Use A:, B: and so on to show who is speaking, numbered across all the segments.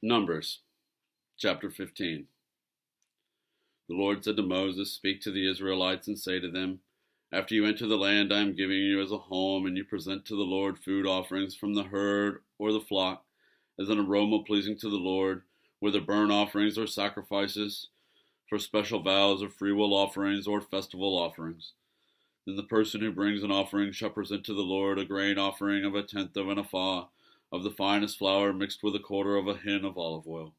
A: Numbers chapter 15. The Lord said to Moses, "Speak to the Israelites and say to them, after you enter the land I am giving you as a home, and you present to the Lord food offerings from the herd or the flock, as an aroma pleasing to the Lord, whether burnt offerings or sacrifices, for special vows or freewill offerings or festival offerings. Then the person who brings an offering shall present to the Lord a grain offering of 1/10 of an ephah of the finest flour mixed with 1/4 of a hin of olive oil.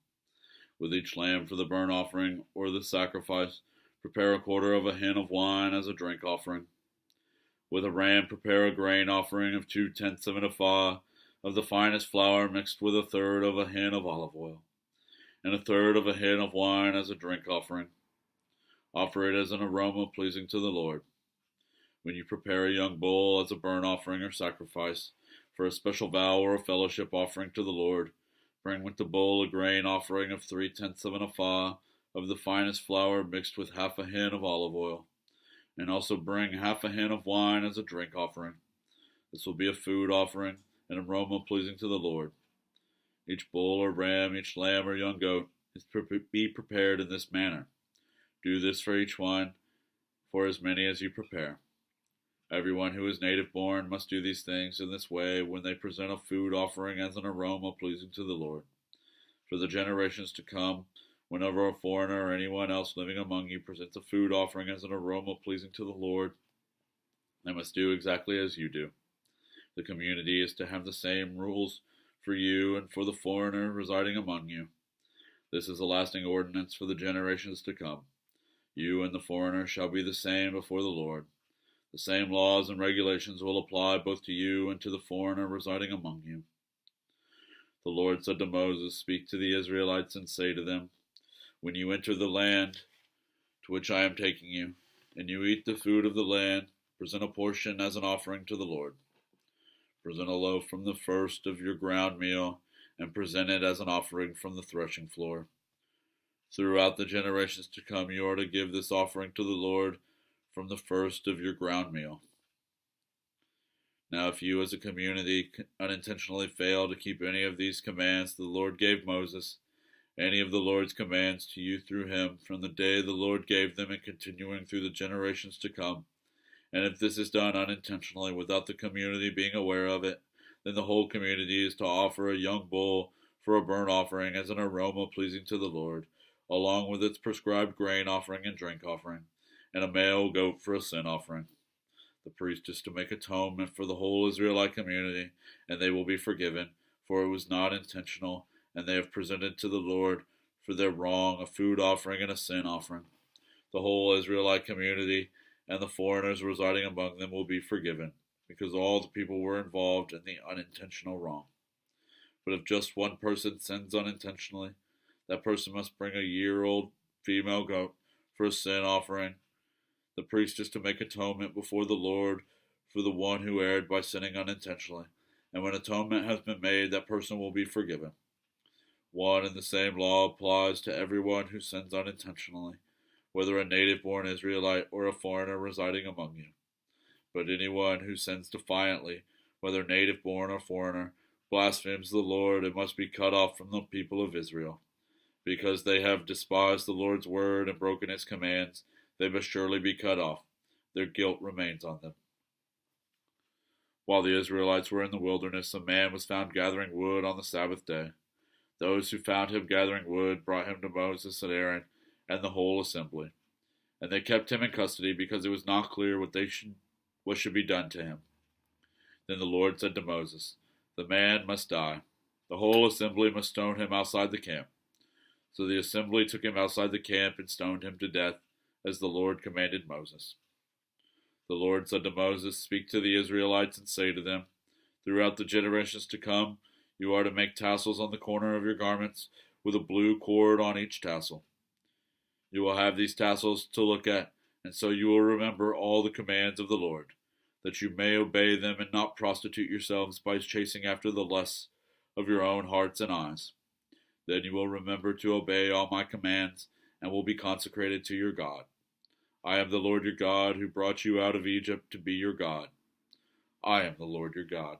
A: With each lamb for the burnt offering or the sacrifice, prepare 1/4 of a hin of wine as a drink offering. With a ram, prepare a grain offering of 2/10 of an ephah of the finest flour mixed with 1/3 of a hin of olive oil, and 1/3 of a hin of wine as a drink offering. Offer it as an aroma pleasing to the Lord. When you prepare a young bull as a burnt offering or sacrifice, for a special vow or a fellowship offering to the Lord, bring with the bull a grain offering of 3/10 of an ephah of the finest flour mixed with 1/2 a hin of olive oil, and also bring 1/2 a hin of wine as a drink offering. This will be a food offering, an aroma pleasing to the Lord. Each bull or ram, each lamb or young goat is to be prepared in this manner. Do this for each one, for as many as you prepare. Everyone who is native born must do these things in this way when they present a food offering as an aroma pleasing to the Lord. For the generations to come, whenever a foreigner or anyone else living among you presents a food offering as an aroma pleasing to the Lord, they must do exactly as you do. The community is to have the same rules for you and for the foreigner residing among you. This is a lasting ordinance for the generations to come. You and the foreigner shall be the same before the Lord. The same laws and regulations will apply both to you and to the foreigner residing among you." The Lord said to Moses, "Speak to the Israelites and say to them, when you enter the land to which I am taking you, and you eat the food of the land, present a portion as an offering to the Lord. Present a loaf from the first of your ground meal, and present it as an offering from the threshing floor. Throughout the generations to come, you are to give this offering to the Lord from the first of your ground meal. Now if you as a community unintentionally fail to keep any of these commands the Lord gave Moses, any of the Lord's commands to you through him, from the day the Lord gave them and continuing through the generations to come, and if this is done unintentionally without the community being aware of it, then the whole community is to offer a young bull for a burnt offering as an aroma pleasing to the Lord, along with its prescribed grain offering and drink offering, and a male goat for a sin offering. The priest is to make atonement for the whole Israelite community, and they will be forgiven, for it was not intentional, and they have presented to the Lord for their wrong a food offering and a sin offering. The whole Israelite community and the foreigners residing among them will be forgiven, because all the people were involved in the unintentional wrong. But if just one person sins unintentionally, that person must bring a year-old female goat for a sin offering. The priest is to make atonement before the Lord for the one who erred by sinning unintentionally, and when atonement has been made, that person will be forgiven. One and the same law applies to everyone who sins unintentionally, whether a native-born Israelite or a foreigner residing among you. But anyone who sins defiantly, whether native-born or foreigner, blasphemes the Lord and must be cut off from the people of Israel. Because they have despised the Lord's word and broken his commands, they must surely be cut off. Their guilt remains on them." While the Israelites were in the wilderness, a man was found gathering wood on the Sabbath day. Those who found him gathering wood brought him to Moses and Aaron and the whole assembly. And they kept him in custody because it was not clear what should be done to him. Then the Lord said to Moses, "The man must die. The whole assembly must stone him outside the camp." So the assembly took him outside the camp and stoned him to death, as the Lord commanded Moses. The Lord said to Moses, "Speak to the Israelites and say to them, throughout the generations to come, you are to make tassels on the corner of your garments, with a blue cord on each tassel. You will have these tassels to look at, and so you will remember all the commands of the Lord, that you may obey them and not prostitute yourselves by chasing after the lusts of your own hearts and eyes. Then you will remember to obey all my commands and will be consecrated to your God. I am the Lord your God who brought you out of Egypt to be your God. I am the Lord your God."